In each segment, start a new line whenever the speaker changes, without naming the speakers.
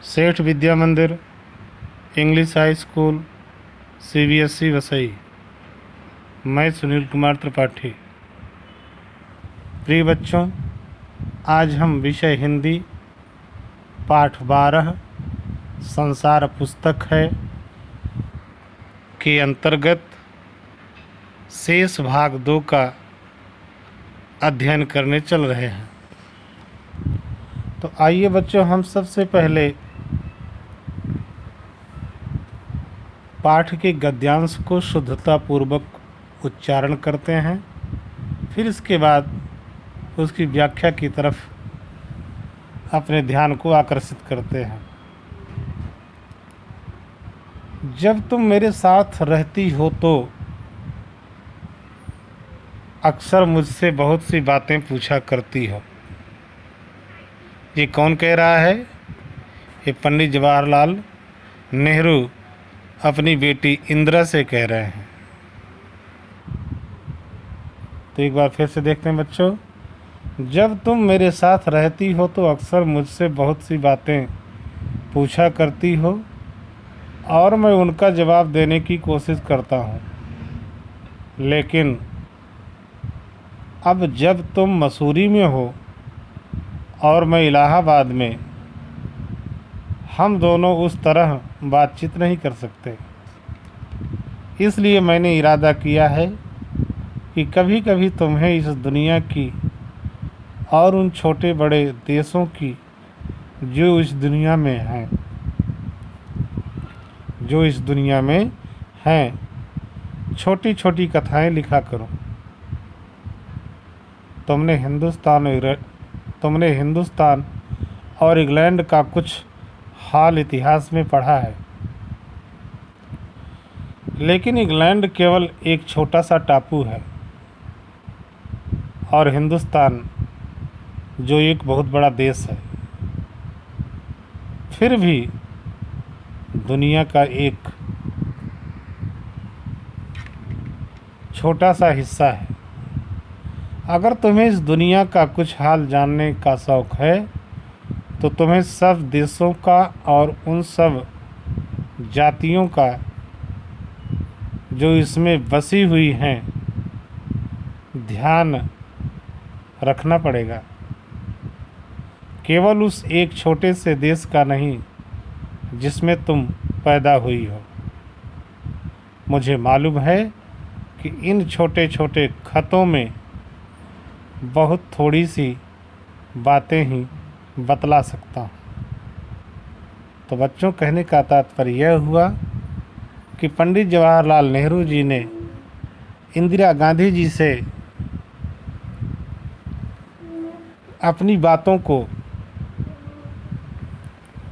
सेठ विद्या मंदिर English high school CBSE Vasai. मैं सुनील कुमार त्रिपाठी। प्रिय बच्चों, आज हम विषय हिंदी पाठ 12 संसार पुस्तक है के अंतर्गत शेष भाग 2 का अध्ययन करने चल रहे हैं। तो आइए बच्चों, हम सबसे पहले पाठ के गद्यांश को शुद्धतापूर्वक उच्चारण करते हैं, फिर इसके बाद उसकी व्याख्या की तरफ अपने ध्यान को आकर्षित करते हैं। जब तुम मेरे साथ रहती हो तो अक्सर मुझसे बहुत सी बातें पूछा करती हो। ये कौन कह रहा है? ये पंडित जवाहरलाल नेहरू अपनी बेटी इंदिरा से कह रहे हैं। तो एक बार फिर से देखते हैं बच्चों। जब तुम मेरे साथ रहती हो तो अक्सर मुझसे बहुत सी बातें पूछा करती हो और मैं उनका जवाब देने की कोशिश करता हूँ, लेकिन अब जब तुम मसूरी में हो और मैं इलाहाबाद में, हम दोनों उस तरह बातचीत नहीं कर सकते। इसलिए मैंने इरादा किया है कि कभी कभी तुम्हें इस दुनिया की और उन छोटे बड़े देशों की जो इस दुनिया में हैं छोटी छोटी कथाएं लिखा करूं। तुमने हिंदुस्तान और इंग्लैंड का कुछ हाल इतिहास में पढ़ा है, लेकिन इंग्लैंड केवल एक छोटा सा टापू है और हिंदुस्तान जो एक बहुत बड़ा देश है, फिर भी दुनिया का एक छोटा सा हिस्सा है। अगर तुम्हें इस दुनिया का कुछ हाल जानने का शौक़ है तो तुम्हें सब देशों का और उन सब जातियों का जो इसमें बसी हुई हैं ध्यान रखना पड़ेगा। केवल उस एक छोटे से देश का नहीं जिसमें तुम पैदा हुई हो। मुझे मालूम है कि इन छोटे छोटे खतों में बहुत थोड़ी सी बातें ही बतला सकता हूँ। तो बच्चों, कहने का तात्पर्य यह हुआ कि पंडित जवाहरलाल नेहरू जी ने इंदिरा गांधी जी से अपनी बातों को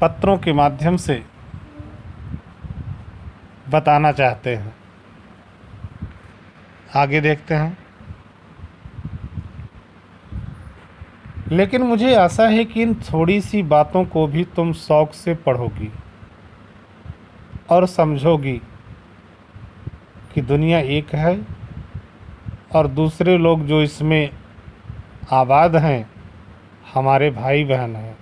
पत्रों के माध्यम से बताना चाहते हैं। आगे देखते हैं। लेकिन मुझे आशा है कि इन थोड़ी सी बातों को भी तुम शौक़ से पढ़ोगी और समझोगी कि दुनिया एक है और दूसरे लोग जो इसमें आबाद हैं हमारे भाई बहन हैं।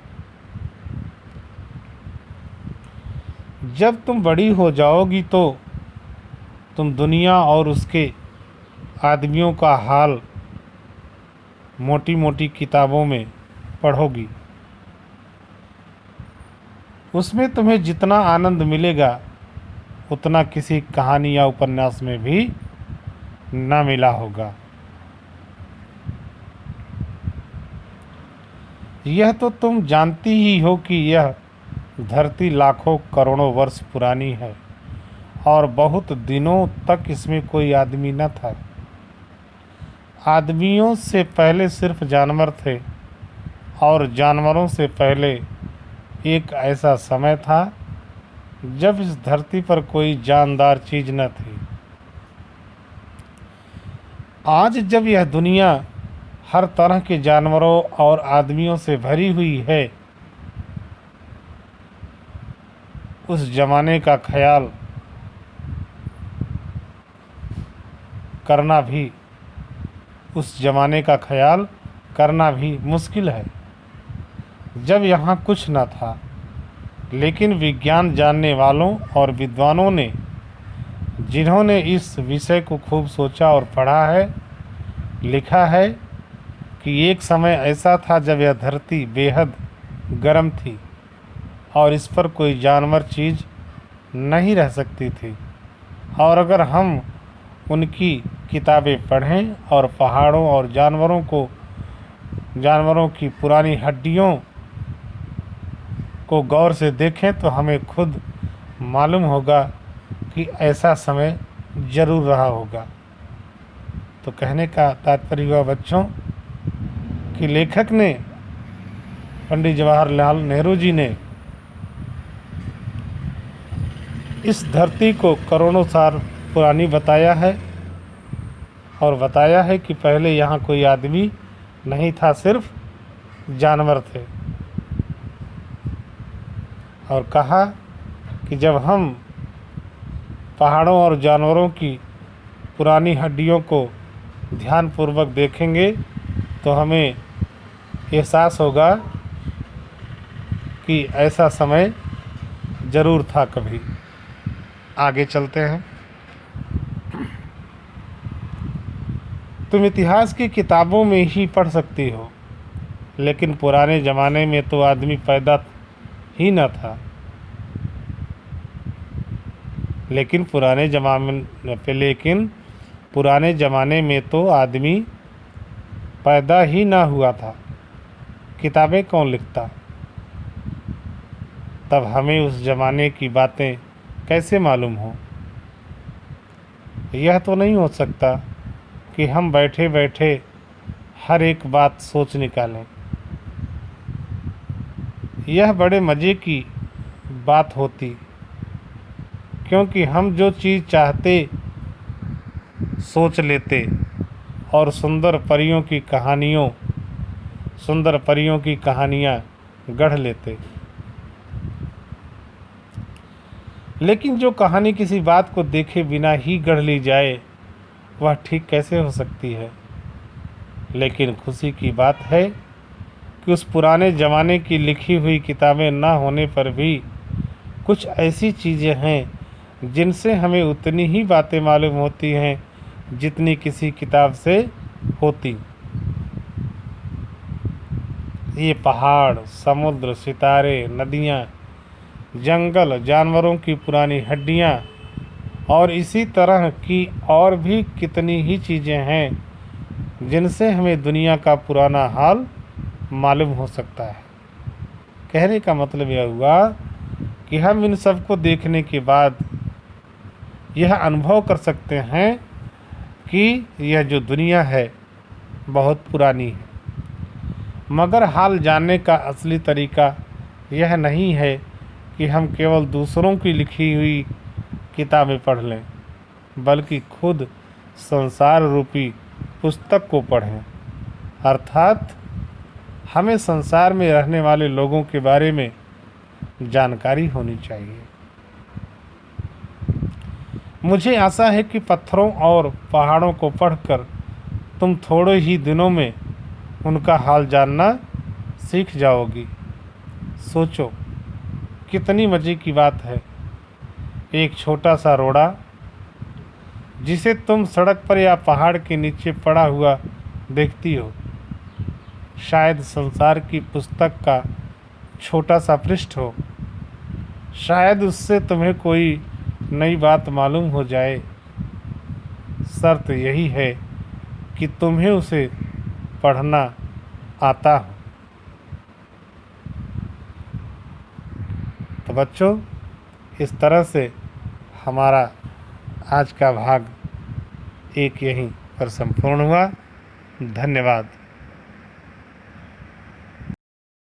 जब तुम बड़ी हो जाओगी तो तुम दुनिया और उसके आदमियों का हाल मोटी मोटी किताबों में पढ़ोगी। उसमें तुम्हें जितना आनंद मिलेगा उतना किसी कहानी या उपन्यास में भी न मिला होगा। यह तो तुम जानती ही हो कि यह धरती लाखों करोड़ों वर्ष पुरानी है और बहुत दिनों तक इसमें कोई आदमी न था। आदमियों से पहले सिर्फ जानवर थे और जानवरों से पहले एक ऐसा समय था जब इस धरती पर कोई जानदार चीज़ न थी। आज जब यह दुनिया हर तरह के जानवरों और आदमियों से भरी हुई है, उस ज़माने का ख्याल करना भी मुश्किल है जब यहाँ कुछ न था लेकिन विज्ञान जानने वालों और विद्वानों ने, जिन्होंने इस विषय को खूब सोचा और पढ़ा है, लिखा है कि एक समय ऐसा था जब यह धरती बेहद गर्म थी और इस पर कोई जानवर चीज़ नहीं रह सकती थी। और अगर हम उनकी किताबें पढ़ें और पहाड़ों और जानवरों की पुरानी हड्डियों को गौर से देखें तो हमें खुद मालूम होगा कि ऐसा समय ज़रूर रहा होगा। तो कहने का तात्पर्य हुआ बच्चों कि लेखक ने, पंडित जवाहरलाल नेहरू जी ने, इस धरती को करोड़ों साल पुरानी बताया है और बताया है कि पहले यहाँ कोई आदमी नहीं था, सिर्फ जानवर थे। और कहा कि जब हम पहाड़ों और जानवरों की पुरानी हड्डियों को ध्यानपूर्वक देखेंगे तो हमें एहसास होगा कि ऐसा समय ज़रूर था कभी। आगे चलते हैं। तुम इतिहास की किताबों में ही पढ़ सकती हो, लेकिन पुराने ज़माने में तो आदमी पैदा ही न था। लेकिन पुराने ज़माने में तो आदमी पैदा ही ना हुआ था। किताबें कौन लिखता? तब हमें उस ज़माने की बातें कैसे मालूम हो? यह तो नहीं हो सकता कि हम बैठे बैठे हर एक बात सोच निकालें। यह बड़े मज़े की बात होती, क्योंकि हम जो चीज़ चाहते सोच लेते और सुंदर परियों की कहानियाँ गढ़ लेते। लेकिन जो कहानी किसी बात को देखे बिना ही गढ़ ली जाए, वह ठीक कैसे हो सकती है? लेकिन खुशी की बात है कि उस पुराने ज़माने की लिखी हुई किताबें ना होने पर भी कुछ ऐसी चीज़ें हैं जिनसे हमें उतनी ही बातें मालूम होती हैं जितनी किसी किताब से होती। ये पहाड़, समुद्र, सितारे, नदियाँ, जंगल, जानवरों की पुरानी हड्डियाँ और इसी तरह की और भी कितनी ही चीज़ें हैं जिनसे हमें दुनिया का पुराना हाल मालूम हो सकता है। कहने का मतलब यह हुआ कि हम इन सब को देखने के बाद यह अनुभव कर सकते हैं कि यह जो दुनिया है बहुत पुरानी है। मगर हाल जानने का असली तरीका यह नहीं है कि हम केवल दूसरों की लिखी हुई किताबें पढ़ लें, बल्कि खुद संसार रूपी पुस्तक को पढ़ें। अर्थात हमें संसार में रहने वाले लोगों के बारे में जानकारी होनी चाहिए। मुझे आशा है कि पत्थरों और पहाड़ों को पढ़कर तुम थोड़े ही दिनों में उनका हाल जानना सीख जाओगी। सोचो कितनी मज़े की बात है। एक छोटा सा रोड़ा जिसे तुम सड़क पर या पहाड़ के नीचे पड़ा हुआ देखती हो, शायद संसार की पुस्तक का छोटा सा पृष्ठ हो। शायद उससे तुम्हें कोई नई बात मालूम हो जाए। शर्त यही है कि तुम्हें उसे पढ़ना आता हो। तो बच्चों, इस तरह से हमारा आज का भाग 1 यहीं पर संपूर्ण हुआ। धन्यवाद।